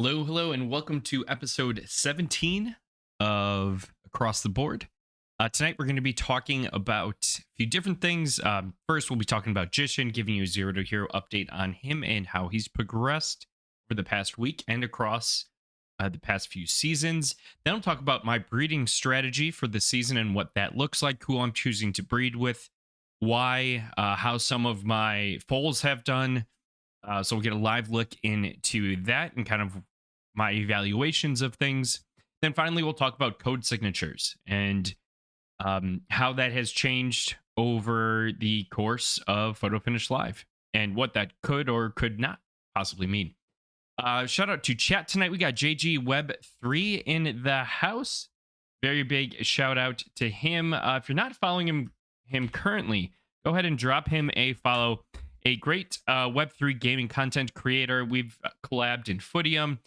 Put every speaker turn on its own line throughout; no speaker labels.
Hello, hello, and welcome to episode 17 of Across the Board. Tonight, we're going to be talking about a few different things. First, we'll be talking about Jishin, giving you a zero to hero update on him and how he's progressed over the past week and across the past few seasons. Then, I'll talk about my breeding strategy for the season and what that looks like, who I'm choosing to breed with, why, how some of my foals have done. So we'll get a live look into that and kind of my evaluations of things. Then finally, we'll talk about code signatures and how that has changed over the course of Photo Finish Live and what that could or could not possibly mean. Shout out to chat tonight. We got JG Web 3 in the house. Very big shout out to him. If you're not following him currently, go ahead and drop him a follow. A great Web3 gaming content creator. We've collabed in Footium,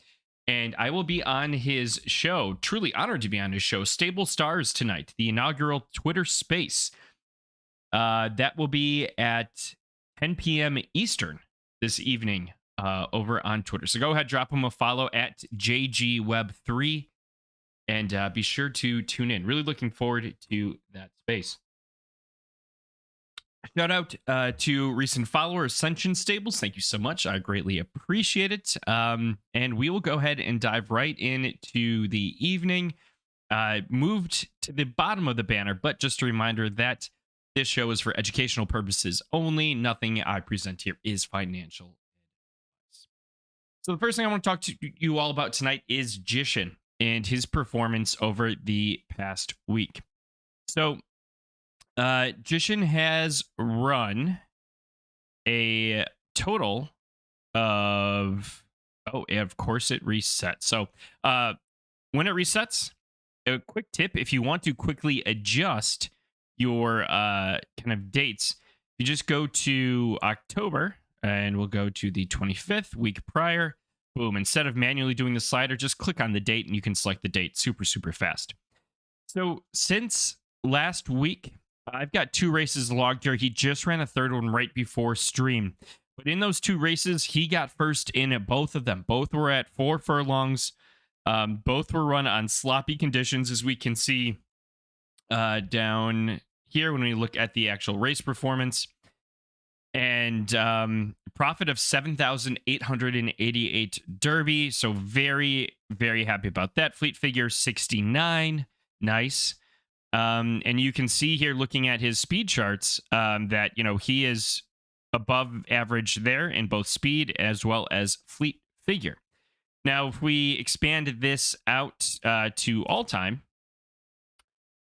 and I will be on his show. Truly honored to be on his show, Stable Stars, tonight, the inaugural Twitter Space. That will be at 10 p.m. Eastern this evening over on Twitter. So go ahead, drop him a follow at JGWeb3, and be sure to tune in. Really looking forward to that space. Shout out to recent follower Ascension Stables. Thank you so much. I greatly appreciate it. And we will go ahead and dive right into the evening. Moved to the bottom of the banner, but just a reminder that this show is for educational purposes only. Nothing I present here is financial advice. So the first thing I want to talk to you all about tonight is Jishin and his performance over the past week. So Jishin has run a total of of course it resets. So when it resets, a quick tip: if you want to quickly adjust your kind of dates, you just go to October and we'll go to the 25th week prior. Boom! Instead of manually doing the slider, just click on the date and you can select the date super fast. So since last week, I've got 2 races logged here. He just ran a third one right before stream. But in those 2 races, he got first in at both of them. Both were at 4 furlongs. Both were run on sloppy conditions, as we can see down here when we look at the actual race performance. And profit of 7,888 Derby. So very, very happy about that. Fleet figure 69. Nice. And you can see here, looking at his speed charts, that, he is above average there in both speed as well as fleet figure. Now, if we expand this out to all time,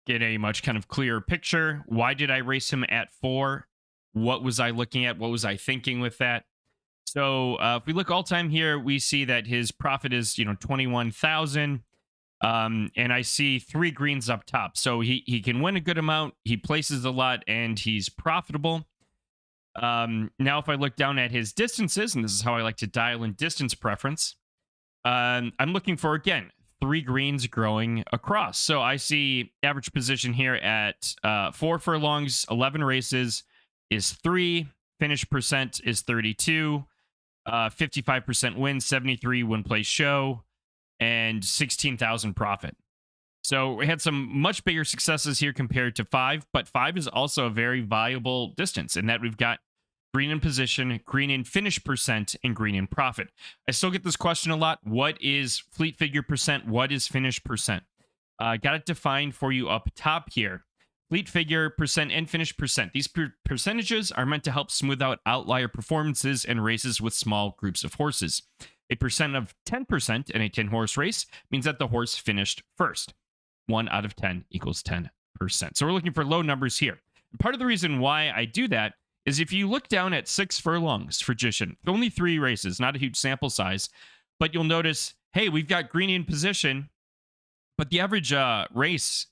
get a much kind of clearer picture. Why did I race him at 4? What was I looking at? What was I thinking with that? So if we look all time here, we see that his profit is, 21,000. And I see 3 greens up top. So he can win a good amount. He places a lot and he's profitable. Now, if I look down at his distances, and this is how I like to dial in distance preference, I'm looking for, again, 3 greens growing across. So I see average position here at 4 furlongs, 11 races is 3. Finish percent is 32. 55% win, 73 win place show, and 16,000 profit. So we had some much bigger successes here compared to 5, but 5 is also a very viable distance in that we've got green in position, green in finish percent, and green in profit. I still get this question a lot. What is fleet figure percent? What is finish percent? Got it defined for you up top here. Fleet figure percent and finish percent. These percentages are meant to help smooth out outlier performances and races with small groups of horses. A percent of 10% in a 10-horse race means that the horse finished first. 1 out of 10 equals 10%. So we're looking for low numbers here. And part of the reason why I do that is if you look down at 6 furlongs for Jishin, only 3 races, not a huge sample size, but you'll notice, hey, we've got green in position, but the average race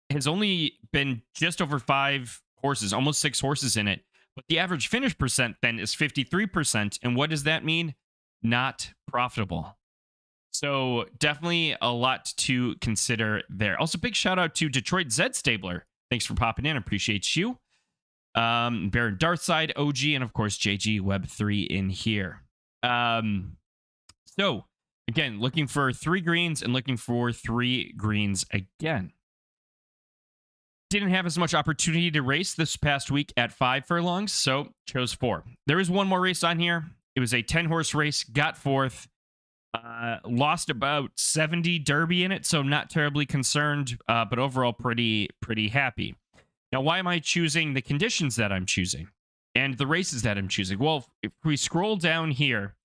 has only been just over 5 horses, almost 6 horses in it. But the average finish percent then is 53%. And what does that mean? Not profitable. So definitely a lot to consider there. Also, big shout out to Detroit Zed Stabler. Thanks for popping in. Appreciate you. Baron Darthside, OG, and of course JG Web 3 in here. So Again, looking for 3 greens and looking for 3 greens again. Didn't have as much opportunity to race this past week at 5 furlongs, so chose 4. There is one more race on here. It was a 10-horse race, got 4th. Lost about 70 Derby in it, so not terribly concerned, but overall pretty happy. Now, why am I choosing the conditions that I'm choosing and the races that I'm choosing? Well, if we scroll down here,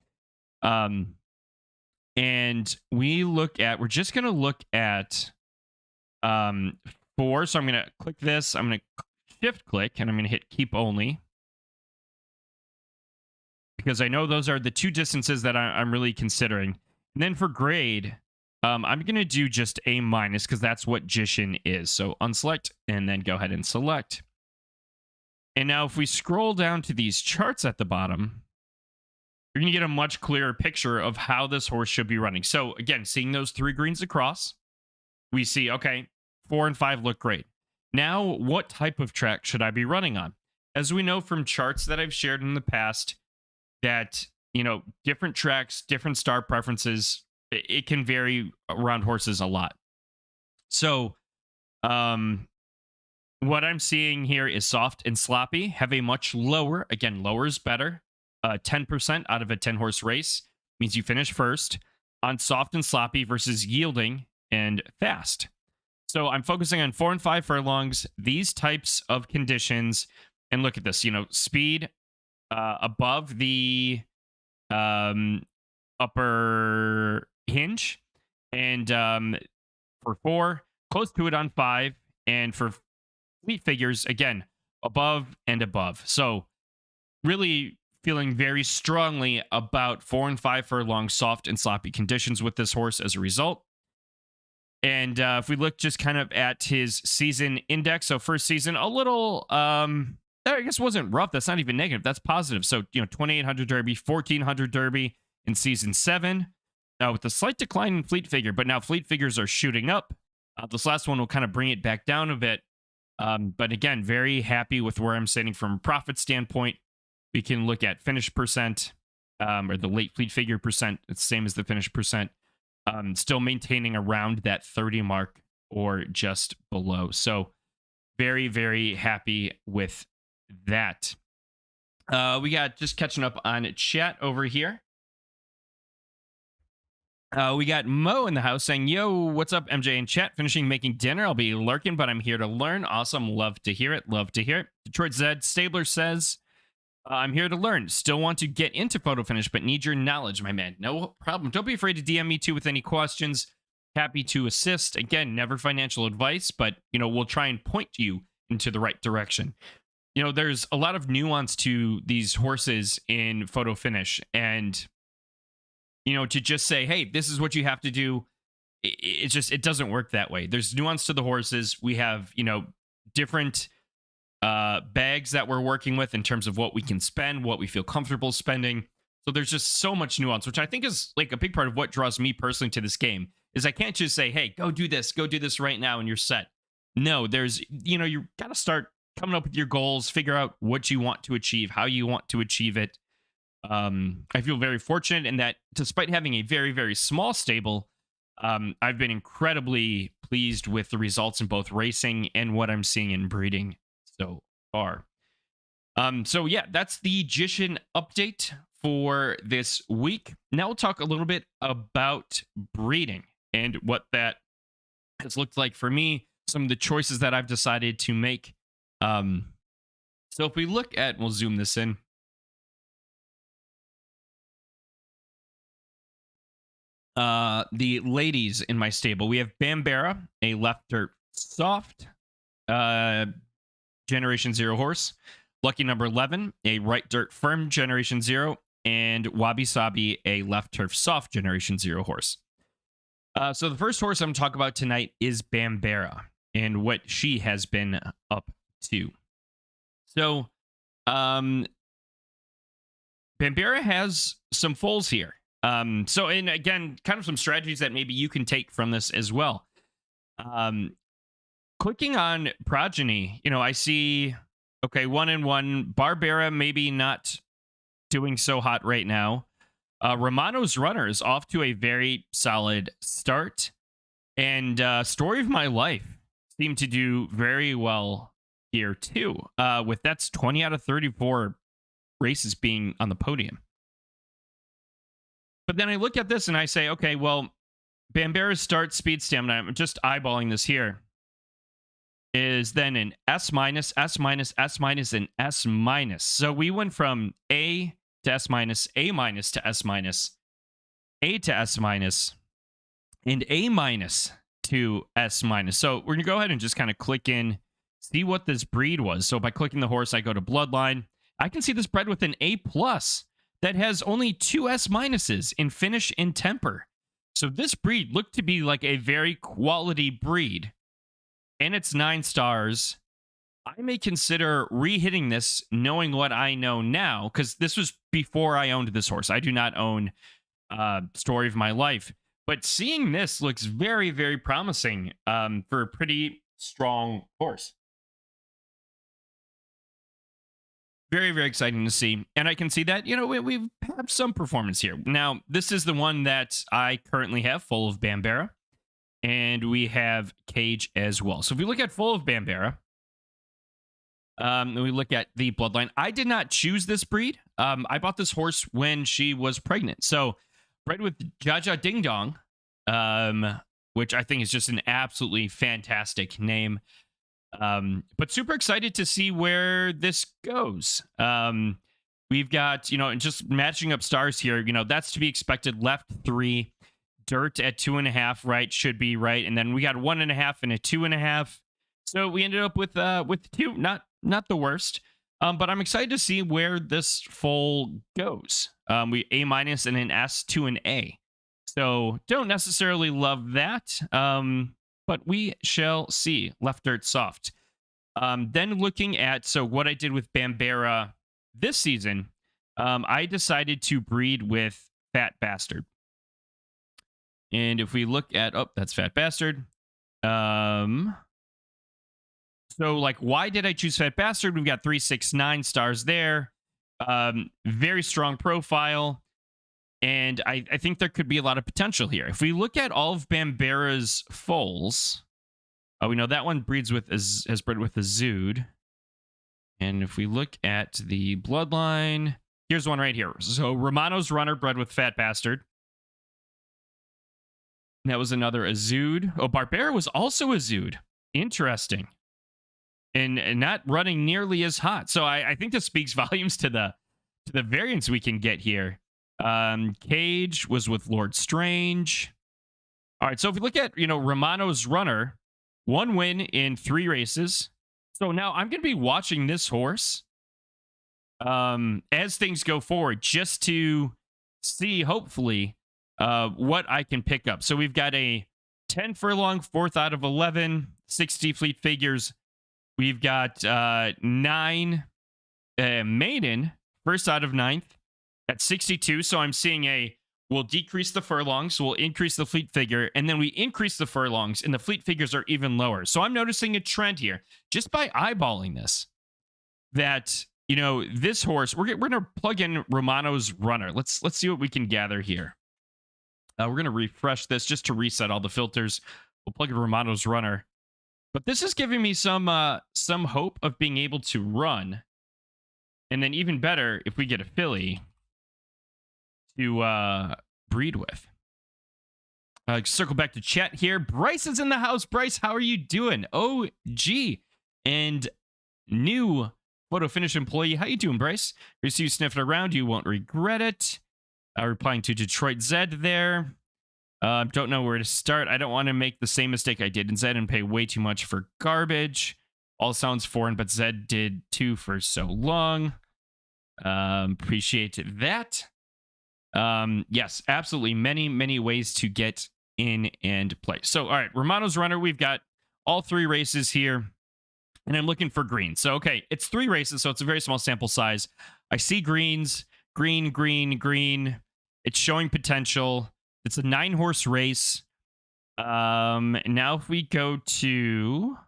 and we're just going to look at 4. So I'm going to click this. I'm going to shift click, and I'm going to hit keep only, because I know those are the 2 distances that I'm really considering. And then for grade, I'm going to do just A-, because that's what Jishin is. So unselect, and then go ahead and select. And now if we scroll down to these charts at the bottom, you're going to get a much clearer picture of how this horse should be running. So again, seeing those 3 greens across, we see, okay, 4 and 5 look great. Now, what type of track should I be running on? As we know from charts that I've shared in the past, that, different tracks, different start preferences, it can vary around horses a lot. So, what I'm seeing here is soft and sloppy have a much lower, again, lower is better, 10% out of a 10-horse race means you finish first on soft and sloppy versus yielding and fast. So I'm focusing on 4 and 5 furlongs, these types of conditions. And look at this, speed above the upper hinge. And for 4, close to it on 5. And for fleet figures, again, above and above. So really feeling very strongly about 4 and 5 furlong soft and sloppy conditions with this horse as a result. And if we look just kind of at his season index, so first season, a little, I guess wasn't rough. That's not even negative. That's positive. So, 2,800 Derby, 1,400 Derby in season 7, with a slight decline in fleet figure, but now fleet figures are shooting up. This last one will kind of bring it back down a bit. But again, very happy with where I'm sitting from a profit standpoint. We can look at finish percent, or the late fleet figure percent. It's the same as the finish percent. Still maintaining around that 30 mark or just below. So very, very happy with that. We got just catching up on chat over here. We got Mo in the house saying, yo, what's up, MJ in chat? Finishing making dinner. I'll be lurking, but I'm here to learn. Awesome. Love to hear it. Love to hear it. Detroit Zed Stabler says, I'm here to learn. Still want to get into photo finish, but need your knowledge, my man. No problem. Don't be afraid to DM me too with any questions. Happy to assist. Again, never financial advice, but, we'll try and point you into the right direction. There's a lot of nuance to these horses in photo finish, and to just say, hey, this is what you have to do. It doesn't work that way. There's nuance to the horses. We have, different bags that we're working with in terms of what we can spend, what we feel comfortable spending. So there's just so much nuance, which I think is like a big part of what draws me personally to this game, is I can't just say, hey, go do this right now and you're set. No, there's, you got to start coming up with your goals, figure out what you want to achieve, how you want to achieve it. I feel very fortunate in that despite having a very, very small stable, I've been incredibly pleased with the results in both racing and what I'm seeing in breeding so far. So yeah, that's the Jishin update for this week. Now we'll talk a little bit about breeding and what that has looked like for me, some of the choices that I've decided to make. So if we look at, we'll zoom this in. The ladies in my stable, we have Bambera, a left dirt soft, Generation 0 horse. Lucky number 11, a right dirt firm Generation 0, and Wabi Sabi, a left turf soft Generation 0 horse. So the first horse I'm going to talk about tonight is Bambera and what she has been up to. So, Bambera has some foals here. So, and again, kind of some strategies that maybe you can take from this as well. Clicking on progeny, I see, okay, 1 and 1. Barbera maybe not doing so hot right now. Romano's Runner is off to a very solid start. And Story of My Life seemed to do very well here too. With that's 20 out of 34 races being on the podium. But then I look at this and I say, okay, well, Bambera's start speed stamina, I'm just eyeballing this here, is then an S minus, S minus, S minus, and S minus. So we went from A to S minus, A minus to S minus, A to S minus, and A minus to S minus. So we're going to go ahead and just kind of click in, see what this breed was. So by clicking the horse, I go to Bloodline. I can see this bred with an A plus that has only 2 S minuses in finish and temper. So this breed looked to be like a very quality breed. And it's 9 stars. I may consider re-hitting this knowing what I know now, because this was before I owned this horse. I do not own Story of My Life. But seeing this looks very, very promising for a pretty strong horse. Very, very exciting to see. And I can see that, we have some performance here. Now, this is the one that I currently have, full of Bambera. And we have Cage as well. So if we look at full of Bambera, we look at the Bloodline. I did not choose this breed. I bought this horse when she was pregnant. So bred with Jaja Ding Dong, which I think is just an absolutely fantastic name. But super excited to see where this goes. We've got, just matching up stars here, that's to be expected. Left 3, dirt at 2.5, right, should be right. And then we got 1.5 and a 2.5. So we ended up with 2, not the worst. But I'm excited to see where this foal goes. We A minus and an S to an A. So don't necessarily love that. But we shall see. Left dirt soft. Then looking at what I did with Bambera this season, I decided to breed with Fat Bastard. And if we look at that's Fat Bastard. So why did I choose Fat Bastard? We've got 3, 6, 9 stars there. Very strong profile. And I think there could be a lot of potential here. If we look at all of Bambera's foals, we know that one has bred with a Zood. And if we look at the Bloodline, here's one right here. So Romano's Runner bred with Fat Bastard. That was another Zood. Oh, Barbera was also a Zood. Interesting. And not running nearly as hot. So I think this speaks volumes to the variance we can get here. Cage was with Lord Strange. All right, so if we look at, Romano's Runner, 1 win in 3 races. So now I'm going to be watching this horse as things go forward, just to see, hopefully, what I can pick up. So we've got a 10 furlong, 4th out of 11, 60 fleet figures. We've got 9 maiden, 1st out of 9th at 62. So I'm seeing we'll decrease the furlongs, we'll increase the fleet figure, and then we increase the furlongs, and the fleet figures are even lower. So I'm noticing a trend here just by eyeballing this, that, this horse, we're going to plug in Romano's Runner. Let's see what we can gather here. We're going to refresh this just to reset all the filters. We'll plug in Romano's Runner. But this is giving me some hope of being able to run. And then even better, if we get a filly to breed with. Circle back to chat here. Bryce is in the house. Bryce, how are you doing? OG and new photo finish employee. How you doing, Bryce? We see you sniffing around. You won't regret it. Replying to Detroit Zed there. Don't know where to start. I don't want to make the same mistake I did in Zed and pay way too much for garbage. All sounds foreign, but Zed did too for so long. Appreciate that. Yes, absolutely. Many, many ways to get in and play. So, all right, Romano's Runner. We've got all 3 races here, and I'm looking for green. So, okay, it's 3 races, so it's a very small sample size. I see greens, green, green, green. It's showing potential. It's a 9-horse race. Now if we go to,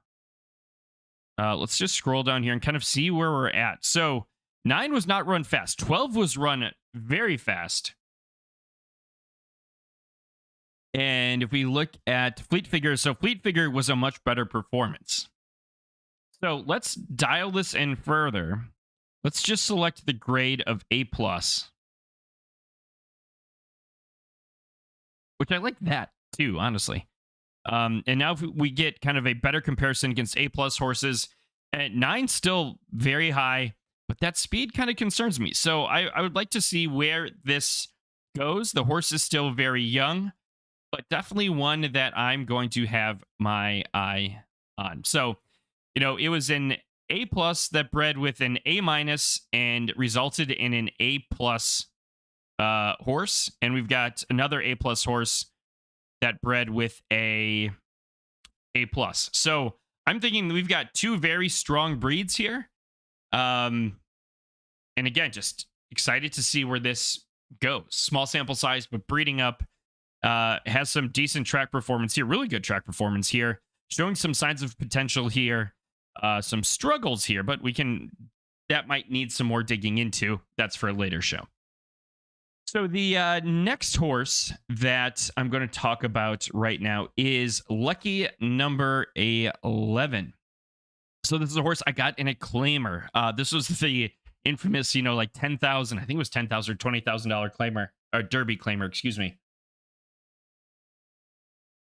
let's just scroll down here and kind of see where we're at. So 9 was not run fast. 12 was run very fast. And if we look at Fleet Figure, so Fleet Figure was a much better performance. So let's dial this in further. Let's just select the grade of A+, which I like that too, honestly. And now if we get kind of a better comparison against A+ horses, at 9 still very high, but that speed kind of concerns me. So I would like to see where this goes. The horse is still very young, but definitely one that I'm going to have my eye on. So, it was an A+ that bred with an A- and resulted in an A+ horse. And we've got another A+ horse that bred with A+. So I'm thinking we've got two very strong breeds here. And again, just excited to see where this goes. Small sample size, but breeding up. Has some decent track performance here. Really good track performance here. Showing some signs of potential here. Some struggles here, but that might need some more digging into. That's for a later show. So the next horse that I'm going to talk about right now is lucky number 11. So this is a horse I got in a claimer. This was the infamous, like 10,000. I think it was 10,000 or $20,000 claimer, or Derby claimer, excuse me.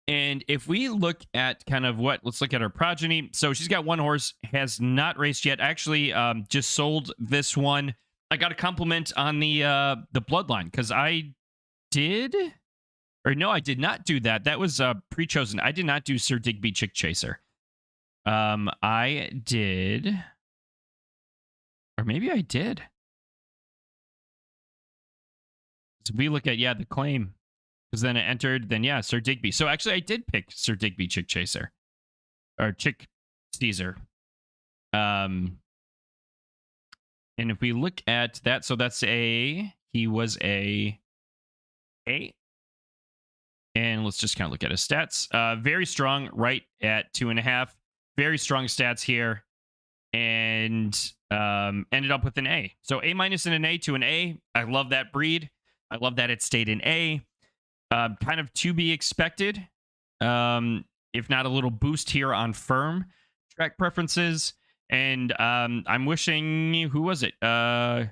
And if we look at let's look at her progeny. So she's got one horse, has not raced yet. Actually, just sold this one. I got a compliment on the bloodline because I did, or no, I did not do that. That was pre-chosen. I did not do Sir Digby Chick Chaser. I did, or maybe I did. So we look at the claim. Because then it entered, Sir Digby. So actually, I did pick Sir Digby Chick Chaser. Or Chick Caesar. And if we look at that, so that's he was a A. And let's just kind of look at his stats. Very strong, right at 2.5. Very strong stats here. And ended up with an A. So A- and an A to an A. I love that breed. I love that it stayed in A. Kind of to be expected, if not a little boost here on firm track preferences. And I'm wishing, who was it? I'm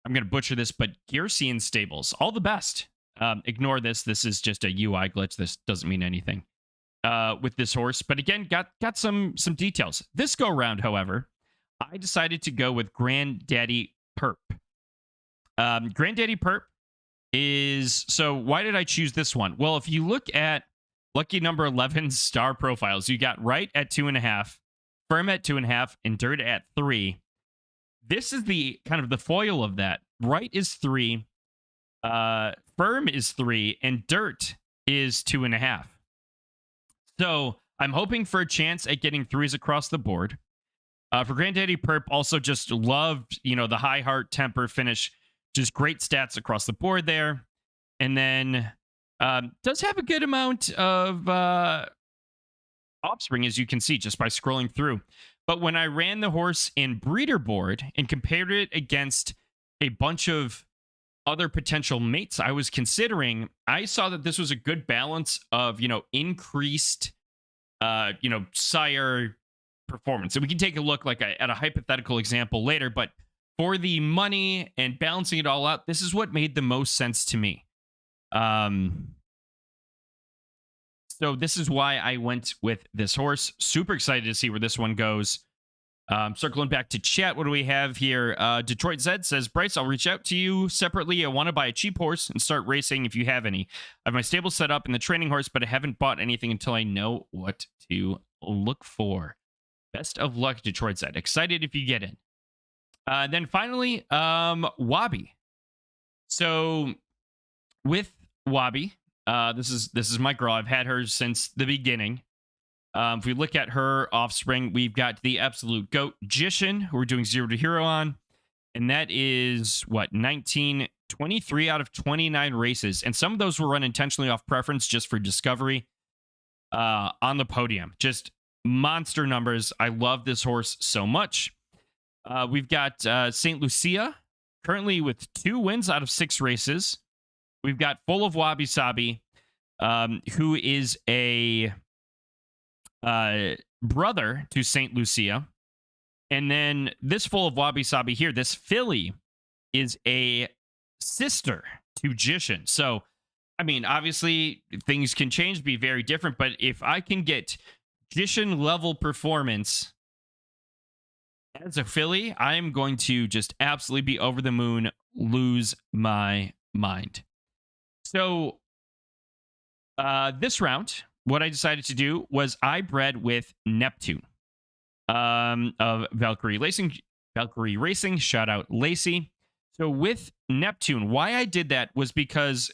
going to butcher this, but Gearsian Stables, all the best. Ignore this. This is just a UI glitch. This doesn't mean anything with this horse. But again, got some details. This go round, however, I decided to go with Granddaddy Perp. Granddaddy Perp so why did I choose this one? Well, if you look at lucky number 11's star profiles, you got right at 2.5, firm at 2.5, and dirt at 3. This is the kind of the foil of that. Right is 3, firm is 3, and dirt is 2.5. So I'm hoping for a chance at getting 3s across the board. For Granddaddy Perp, also just loved, the high heart temper finish. Just great stats across the board there. And then does have a good amount of offspring, as you can see, just by scrolling through. But when I ran the horse in breeder board and compared it against a bunch of other potential mates I was considering, I saw that this was a good balance of, increased, sire performance. And we can take a look at a hypothetical example later, but for the money and balancing it all out, this is what made the most sense to me. So this is why I went with this horse. Super excited to see where this one goes. Circling back to chat, what do we have here? Detroit Zed says, Bryce, I'll reach out to you separately. I want to buy a cheap horse and start racing if you have any. I have my stable set up and the training horse, but I haven't bought anything until I know what to look for. Best of luck, Detroit Zed. Excited if you get in. Then finally, Wabi. So with Wabi, this is my girl. I've had her since the beginning. If we look at her offspring, we've got the absolute GOAT Jishin, who we're doing 0 to hero on. And that is, 23 out of 29 races. And some of those were run intentionally off preference just for discovery on the podium. Just monster numbers. I love this horse so much. We've got St. Lucia, currently with 2 wins out of 6 races. We've got Full of Wabi Sabi, who is a brother to Saint Lucia. And then this foal of Wabi Sabi here, this filly, is a sister to Jishin. So, I mean, obviously things can change, be very different, but if I can get Jishin level performance as a filly, I am going to just absolutely be over the moon, lose my mind. So, this round, what I decided to do was I bred with Neptune of Valkyrie Racing. Valkyrie Racing, shout out Lacey. So with Neptune, why I did that was because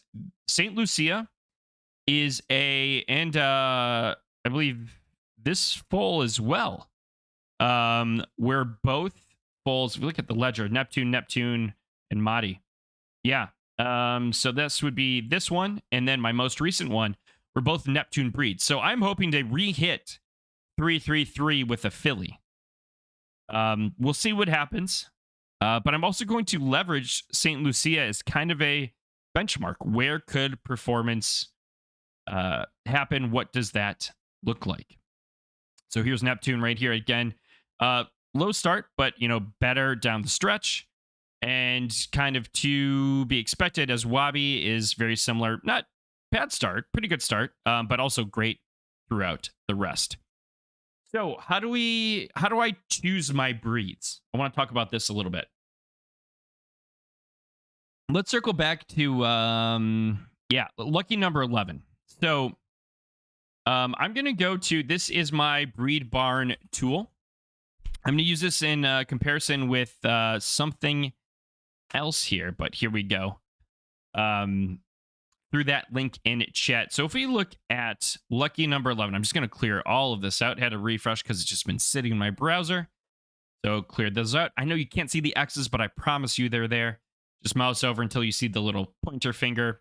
Saint Lucia is and I believe this foal as well. We're both foals. If we look at the ledger, Neptune, and Madi. Yeah. So this would be this one, and then my most recent one. We're both Neptune breeds. So I'm hoping to re-hit 333 with a filly. We'll see what happens. But I'm also going to leverage St. Lucia as kind of a benchmark. Where could performance happen? What does that look like? So here's Neptune right here again. Low start, but better down the stretch. And kind of to be expected, as Wabi is very similar. Not bad start, pretty good start, but also great throughout the rest. So how do I choose my breeds? I want to talk about this a little bit. Let's circle back to lucky number 11. So I'm going to go to, this is my breed barn tool. I'm going to use this in comparison with something else here, but here we go. Through that link in chat. So if we look at lucky number 11, I'm just going to clear all of this out. Had to refresh because it's just been sitting in my browser. So cleared those out. I know you can't see the X's, but I promise you they're there. Just mouse over until you see the little pointer finger.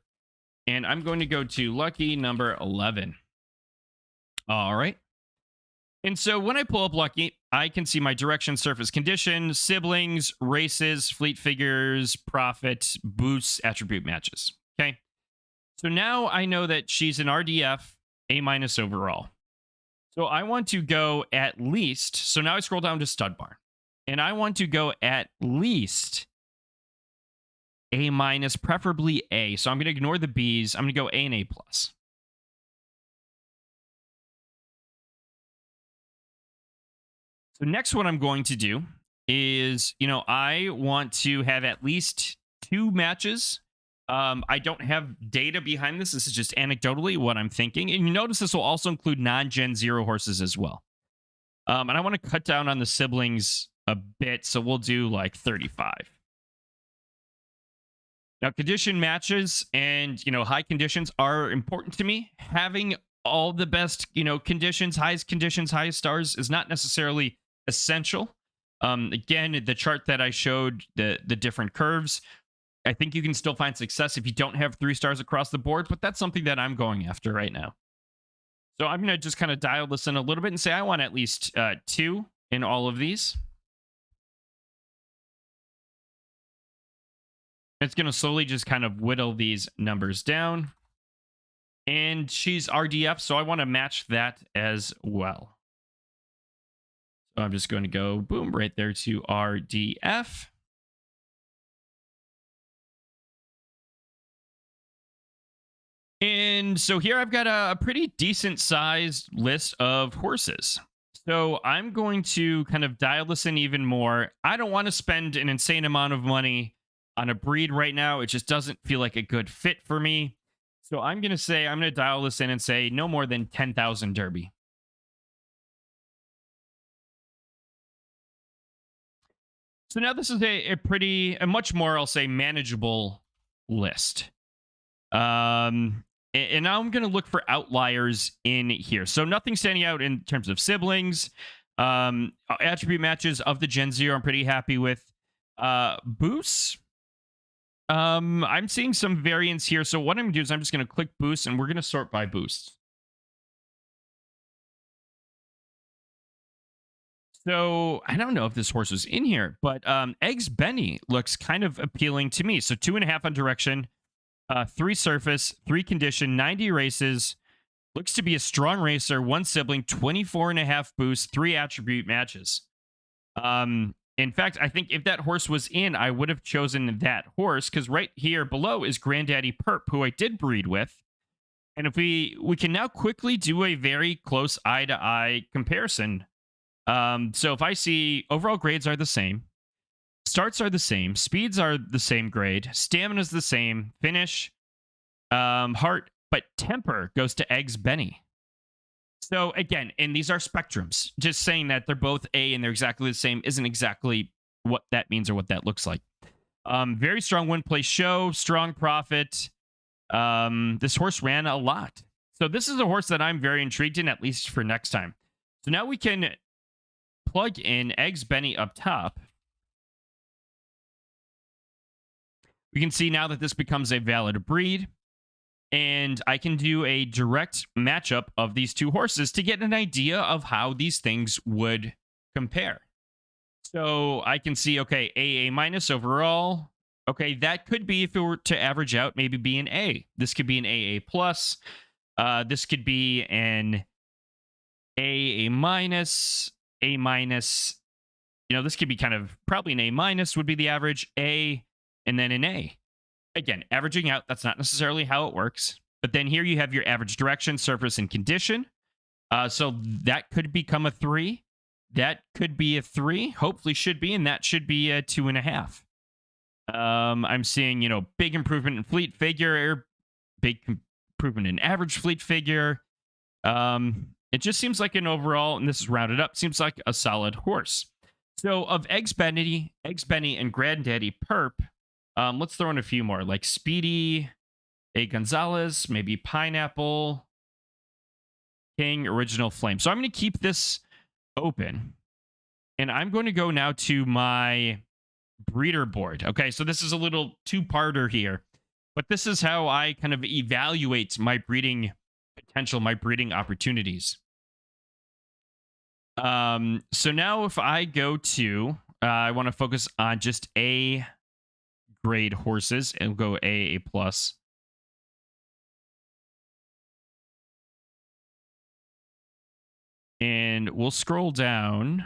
And I'm going to go to lucky number 11. All right. And so when I pull up lucky, I can see my direction, surface condition, siblings, races, fleet figures, profit, boosts, attribute matches. Okay. So now I know that she's an RDF, A- overall. So I want to go at least, so now I scroll down to stud barn, and I want to go at least A-, preferably A. So I'm going to ignore the B's. I'm going to go A and A+. So next what I'm going to do is, I want to have at least 2 matches. I don't have data behind this. This is just anecdotally what I'm thinking. And you notice this will also include non-Gen 0 horses as well. And I want to cut down on the siblings a bit, so we'll do like 35. Now, condition matches and, high conditions are important to me. Having all the best, conditions, highest stars is not necessarily essential. Again, the chart that I showed, the different curves, I think you can still find success if you don't have 3 stars across the board, but that's something that I'm going after right now. So I'm going to just kind of dial this in a little bit and say I want at least 2 in all of these. It's going to slowly just kind of whittle these numbers down. And she's RDF, so I want to match that as well. So I'm just going to go, boom, right there to RDF. And so here I've got a pretty decent sized list of horses. So I'm going to kind of dial this in even more. I don't want to spend an insane amount of money on a breed right now. It just doesn't feel like a good fit for me. So I'm going to dial this in and say no more than 10,000 Derby. So now this is a much more, I'll say, manageable list. And now I'm going to look for outliers in here. So nothing standing out in terms of siblings. Attribute matches of the Gen 0 I'm pretty happy with. Boosts. I'm seeing some variance here. So what I'm going to do is I'm just going to click boosts, and we're going to sort by boosts. So I don't know if this horse was in here, but Eggs Benny looks kind of appealing to me. So 2.5 on direction. 3 surface, 3 condition, 90 races. Looks to be a strong racer, 1 sibling, 24.5 boost, 3 attribute matches. In fact, I think if that horse was in, I would have chosen that horse, because right here below is Granddaddy Perp, who I did breed with. And if we can now quickly do a very close eye-to-eye comparison. So if I see overall grades are the same, starts are the same, speeds are the same grade, stamina's the same, finish, heart, but temper goes to Eggs Benny. So again, and these are spectrums. Just saying that they're both A and they're exactly the same isn't exactly what that means or what that looks like. Very strong win place show, strong profit. This horse ran a lot. So this is a horse that I'm very intrigued in, at least for next time. So now we can plug in Eggs Benny up top. We can see now that this becomes a valid breed. And I can do a direct matchup of these two horses to get an idea of how these things would compare. So I can see, okay, AA minus overall. Okay, that could be, if it were to average out, maybe be an A. This could be an AA plus. This could be an AA minus, A minus. You know, this could be kind of probably an A minus would be the average, A, and then an A. Again, averaging out, that's not necessarily how it works. But then here you have your average direction, surface, and condition. So that could become a 3. That could be a 3. Hopefully should be, and that should be a 2.5. I'm seeing, big improvement in fleet figure, big improvement in average fleet figure. It just seems like an overall, and this is rounded up, seems like a solid horse. So of Eggs Benny, and Granddaddy Perp, let's throw in a few more, like Speedy, A. Gonzalez, maybe Pineapple, King, Original Flame. So I'm going to keep this open. And I'm going to go now to my breeder board. Okay, so this is a little two-parter here. But this is how I kind of evaluate my breeding potential, my breeding opportunities. So now if I go to, I want to focus on just A grade horses and go A plus. And we'll scroll down.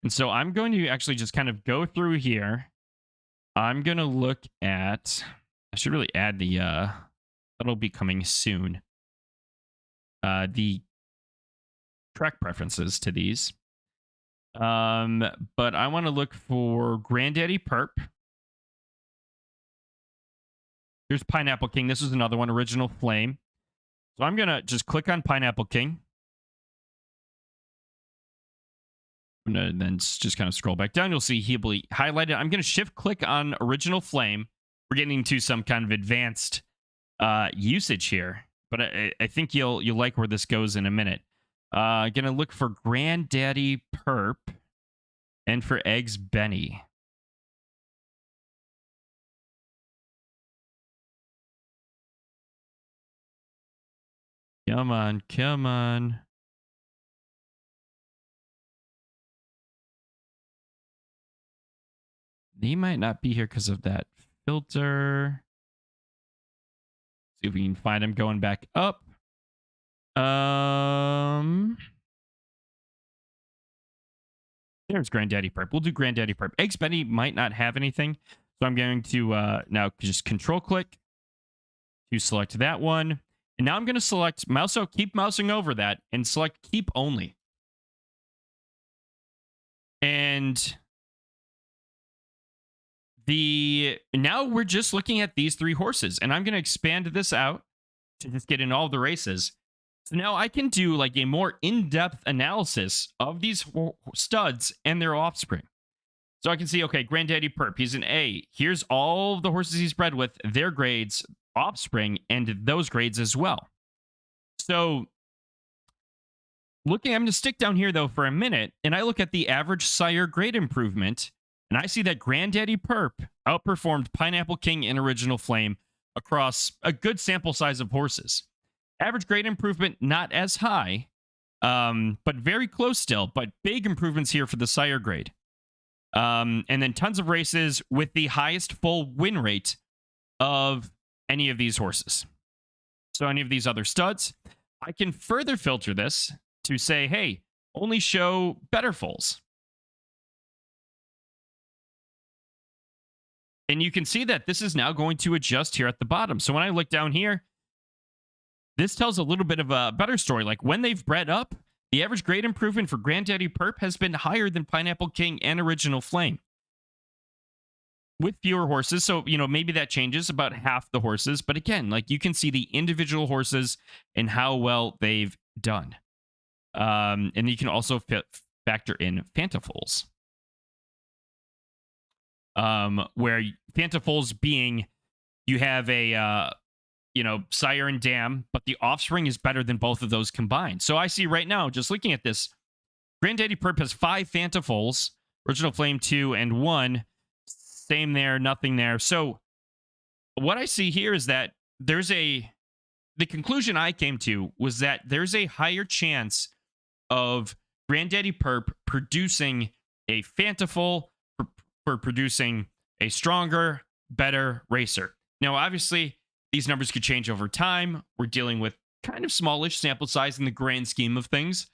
And so I'm going to actually just kind of go through here. I'm going to look at, I should really add the, that'll be coming soon. The track preferences to these. But I want to look for Granddaddy Perp. Here's Pineapple King. This is another one, Original Flame. So I'm going to just click on Pineapple King. I'm going to then just kind of scroll back down. You'll see he'll be highlighted. I'm going to shift click on Original Flame. We're getting into some kind of advanced usage here. But I think you'll like where this goes in a minute. Going to look for Granddaddy Perp and for Eggs Benny. Come on, come on. He might not be here because of that filter. See if we can find him going back up. There's Granddaddy Perp. We'll do Granddaddy Perp. Eggs Benny might not have anything. So I'm going to now just control click to select that one. And now I'm going to select mouse. So keep mousing over that and select keep only. And now we're just looking at these 3 horses. And I'm going to expand this out to just get in all the races. So now I can do like a more in-depth analysis of these studs and their offspring. So I can see, okay, Granddaddy Perp, he's an A. Here's all the horses he's bred with, their grades, offspring, and those grades as well. So I'm going to stick down here, though, for a minute, and I look at the average sire grade improvement, and I see that Granddaddy Perp outperformed Pineapple King and Original Flame across a good sample size of horses. Average grade improvement, not as high, but very close still, but big improvements here for the sire grade. And then tons of races with the highest full win rate of any of these horses. So any of these other studs, I can further filter this to say, hey, only show better foals. And you can see that this is now going to adjust here at the bottom. So when I look down here, this tells a little bit of a better story. Like when they've bred up, the average grade improvement for Granddaddy Perp has been higher than Pineapple King and Original Flame. With fewer horses, so maybe that changes about half the horses, but again, like you can see the individual horses and how well they've done, and you can also factor in Fantafoals, where Fantafoals being you have a sire and dam, but the offspring is better than both of those combined. So I see right now, just looking at this, Granddaddy Perp has 5 Fantafoals, Original Flame 2 and 1. Same there, nothing there. So what I see here is that the conclusion I came to was that there's a higher chance of Granddaddy Perp producing a Fantafoal for producing a stronger, better racer. Now, obviously, these numbers could change over time. We're dealing with kind of smallish sample size in the grand scheme of things.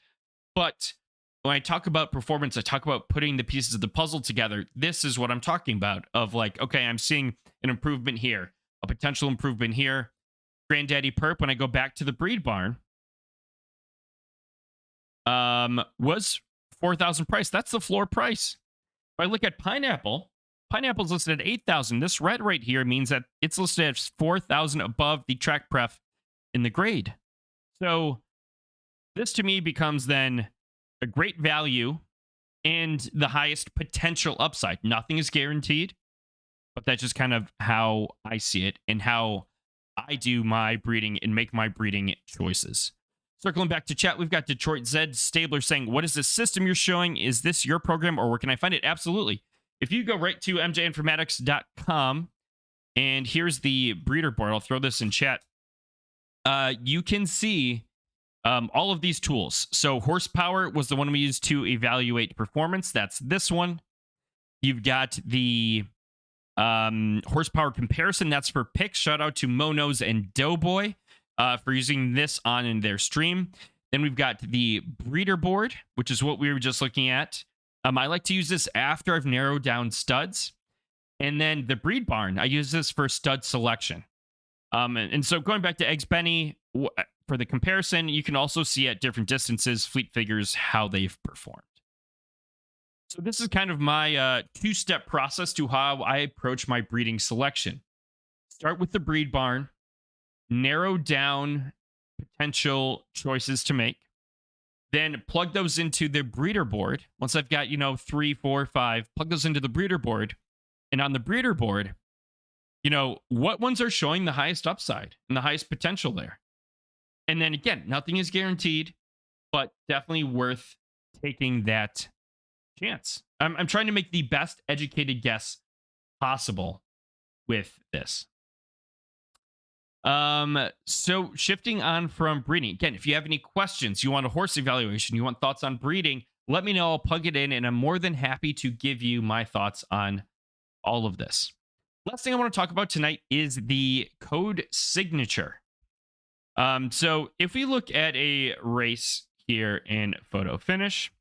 But when I talk about performance, I talk about putting the pieces of the puzzle together. This is what I'm talking about of like, okay, I'm seeing an improvement here, a potential improvement here. Granddaddy Perp, when I go back to the breed barn, was 4,000 price. That's the floor price. If I look at Pineapple's listed at 8,000. This red right here means that it's listed at 4,000 above the track pref in the grade. So this to me becomes then a great value and the highest potential upside. Nothing is guaranteed, but that's just kind of how I see it and how I do my breeding and make my breeding choices. Circling back to chat, we've got Detroit Zed Stabler saying, what is the system you're showing? Is this your program or where can I find it? Absolutely. If you go right to mjinformatics.com, and here's the breeder board, I'll throw this in chat. You can see all of these tools. So horsepower was the one we used to evaluate performance. That's this one. You've got the horsepower comparison. That's for picks. Shout out to Monos and Doughboy for using this on in their stream. Then we've got the breeder board, which is what we were just looking at. I like to use this after I've narrowed down studs. And then the breed barn, I use this for stud selection. And so going back to Eggs Benny, for the comparison, you can also see at different distances, fleet figures, how they've performed. So this is kind of my two-step process to how I approach my breeding selection. Start with the breed barn, narrow down potential choices to make, then plug those into the breeder board. Once I've got, 3, 4, 5, plug those into the breeder board. And on the breeder board, what ones are showing the highest upside and the highest potential there. And then again, nothing is guaranteed, but definitely worth taking that chance. I'm trying to make the best educated guess possible with this. So shifting on from breeding, again, if you have any questions, you want a horse evaluation, you want thoughts on breeding, let me know. I'll plug it in, and I'm more than happy to give you my thoughts on all of this. Last thing I want to talk about tonight is the code signature. So if we look at a race here in photo finish,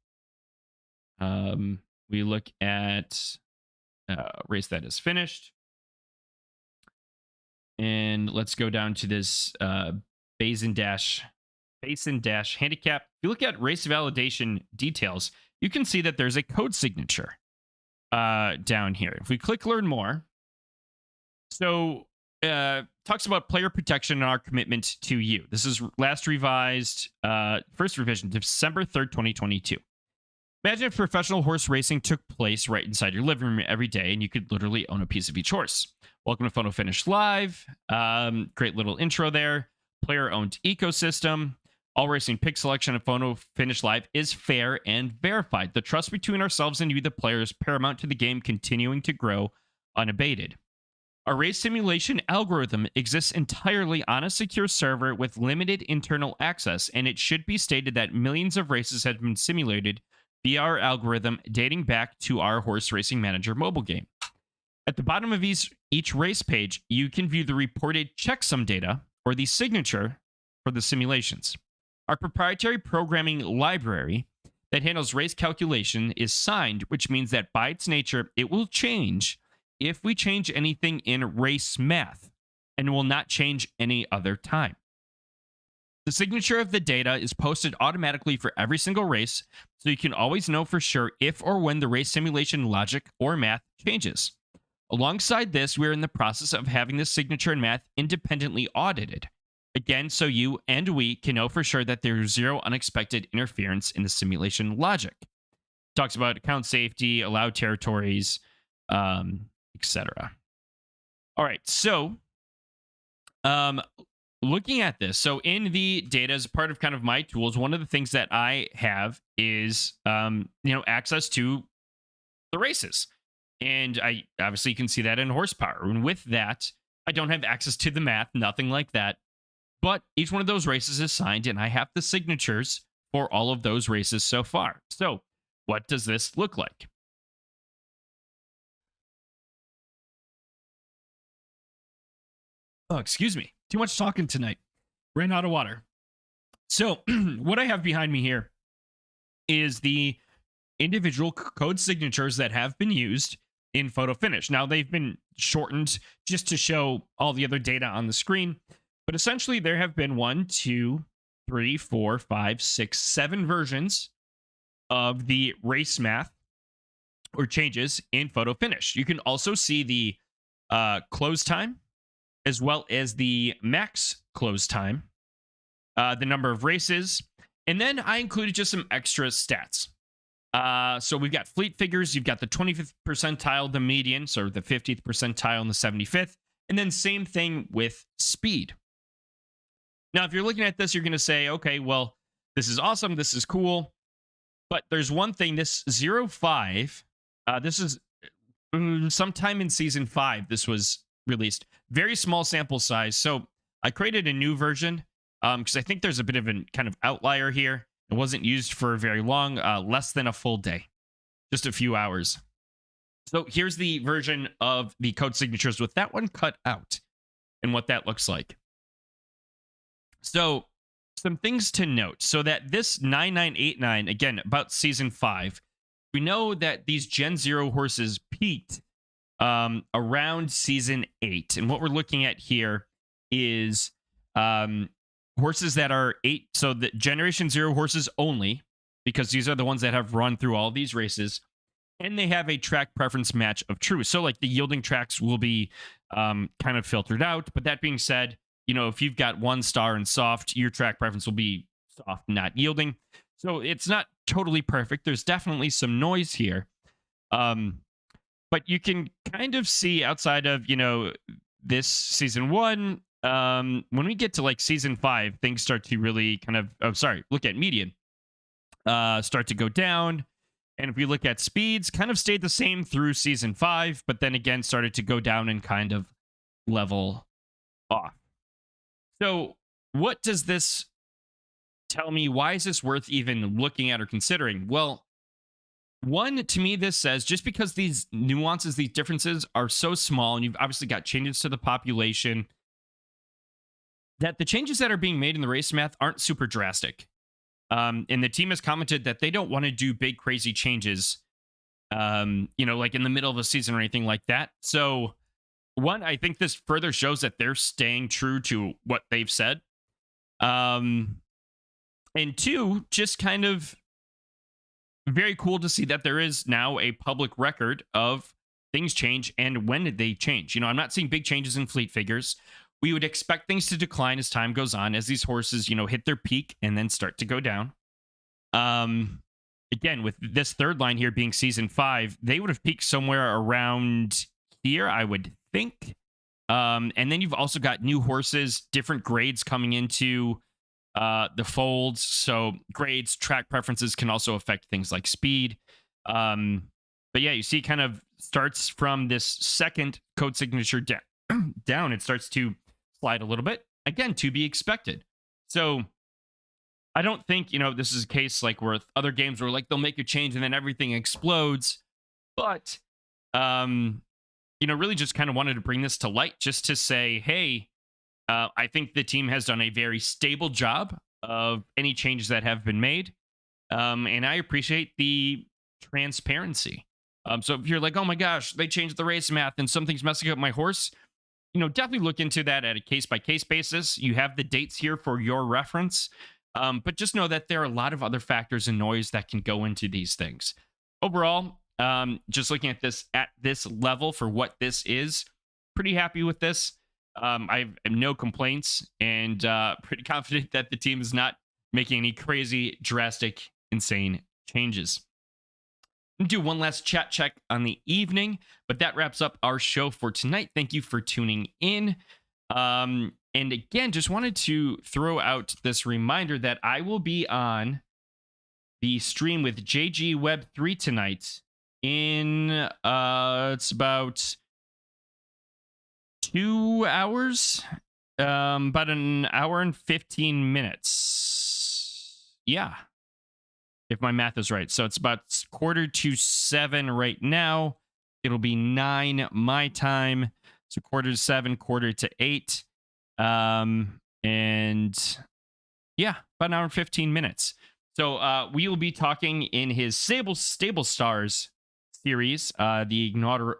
we look at a race that is finished. And let's go down to this Basin Dash handicap. If you look at race validation details, you can see that there's a code signature down here. If we click learn more, so talks about player protection and our commitment to you. This is last revised, first revision, December 3rd, 2022. Imagine if professional horse racing took place right inside your living room every day and you could literally own a piece of each horse. Welcome to Photo Finish Live. Great little intro there. Player-owned ecosystem. All racing pick selection of Photo Finish Live is fair and verified. The trust between ourselves and you, the player, is paramount to the game continuing to grow unabated. Our race simulation algorithm exists entirely on a secure server with limited internal access, and it should be stated that millions of races have been simulated via our algorithm dating back to our Horse Racing Manager mobile game. At the bottom of each race page, you can view the reported checksum data or the signature for the simulations. Our proprietary programming library that handles race calculation is signed, which means that by its nature, it will change if we change anything in race math and will not change any other time. The signature of the data is posted automatically for every single race, so you can always know for sure if or when the race simulation logic or math changes. Alongside this, we're in the process of having the signature and math independently audited. Again, so you and we can know for sure that there's zero unexpected interference in the simulation logic. Talks about account safety, allowed territories, etc. All right, so looking at this, so in the data as part of kind of my tools, one of the things that I have is access to the races. And I obviously can see that in horsepower. And with that, I don't have access to the math, nothing like that. But each one of those races is signed, and I have the signatures for all of those races so far. So what does this look like? Oh, excuse me. Too much talking tonight. Ran out of water. So what I have behind me here is the individual code signatures that have been used in photo finish. Now, they've been shortened just to show all the other data on the screen, but essentially there have been 1, 2, 3, 4, 5, 6, 7 versions of the race math or changes in photo finish. You can also see the close time as well as the max close time, the number of races, and then I included just some extra stats. So we've got fleet figures. You've got the 25th percentile, the median, so the 50th percentile and the 75th. And then same thing with speed. Now, if you're looking at this, you're going to say, okay, well, this is awesome. This is cool. But there's one thing, this 05, this is sometime in season 5, this was released. Very small sample size. So I created a new version because I think there's a bit of a kind of outlier here. It wasn't used for very long, less than a full day, just a few hours. So here's the version of the code signatures with that one cut out and what that looks like. So some things to note. So that this 9989, again, about season 5, we know that these Gen 0 horses peaked around season 8. And what we're looking at here is horses that are 8, so the Generation 0 horses only, because these are the ones that have run through all these races, and they have a track preference match of true. So, like, the yielding tracks will be kind of filtered out. But that being said, if you've got 1 star and soft, your track preference will be soft, not yielding. So it's not totally perfect. There's definitely some noise here. But you can kind of see outside of, this season 1, when we get to like season 5, things start to really kind of, look at median, start to go down. And if we look at speeds, kind of stayed the same through season 5, but then again started to go down and kind of level off. So what does this tell me? Why is this worth even looking at or considering? Well, one, to me, this says just because these nuances, these differences are so small, and you've obviously got changes to the population, that the changes that are being made in the race math aren't super drastic. And the team has commented that they don't want to do big, crazy changes, like in the middle of a season or anything like that. So, one, I think this further shows that they're staying true to what they've said. And two, just kind of very cool to see that there is now a public record of things change and when did they change. I'm not seeing big changes in fleet figures. We would expect things to decline as time goes on, as these horses, hit their peak and then start to go down. Again, with this third line here being season 5, they would have peaked somewhere around here, I would think. And then you've also got new horses, different grades coming into the folds. So grades, track preferences can also affect things like speed. But yeah, you see kind of starts from this second code signature down. It starts to slide a little bit. Again, to be expected. So I don't think, this is a case like with other games where like they'll make a change and then everything explodes. But really just kind of wanted to bring this to light just to say, hey, I think the team has done a very stable job of any changes that have been made. And I appreciate the transparency. So if you're like, oh my gosh, they changed the race math and something's messing up my horse, definitely look into that at a case by case basis. You have the dates here for your reference. But just know that there are a lot of other factors and noise that can go into these things. Overall, just looking at this level for what this is, pretty happy with this. I have no complaints and pretty confident that the team is not making any crazy, drastic, insane changes. Do one last chat check on the evening, but that wraps up our show for tonight. Thank you for tuning in. And again, just wanted to throw out this reminder that I will be on the stream with JG Web 3 tonight in it's about 2 hours, about an hour and 15 minutes. Yeah, if my math is right. So it's about 6:45 right now. It'll be 9 my time. So 6:45, 7:45. And yeah, about an hour and 15 minutes. So we will be talking in his Stable Stars series, the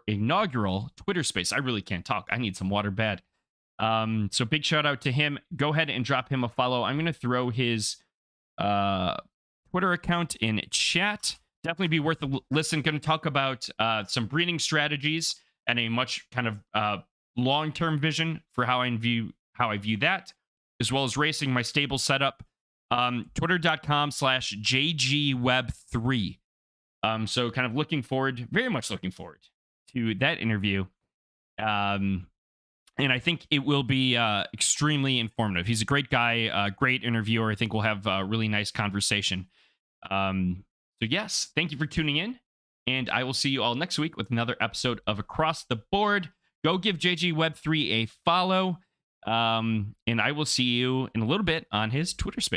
inaugural Twitter space. I really can't talk. I need some water bad. So big shout out to him. Go ahead and drop him a follow. I'm going to throw his Twitter account in chat. Definitely be worth a listen. Going to talk about some breeding strategies and a much kind of long-term vision for how I view that, as well as racing, my stable setup. Twitter.com/JGWeb3. So kind of very much looking forward to that interview. And I think it will be extremely informative. He's a great guy, great interviewer. I think we'll have a really nice conversation. So yes, thank you for tuning in. And I will see you all next week with another episode of Across the Board. Go give JG Web 3 a follow. And I will see you in a little bit on his Twitter space.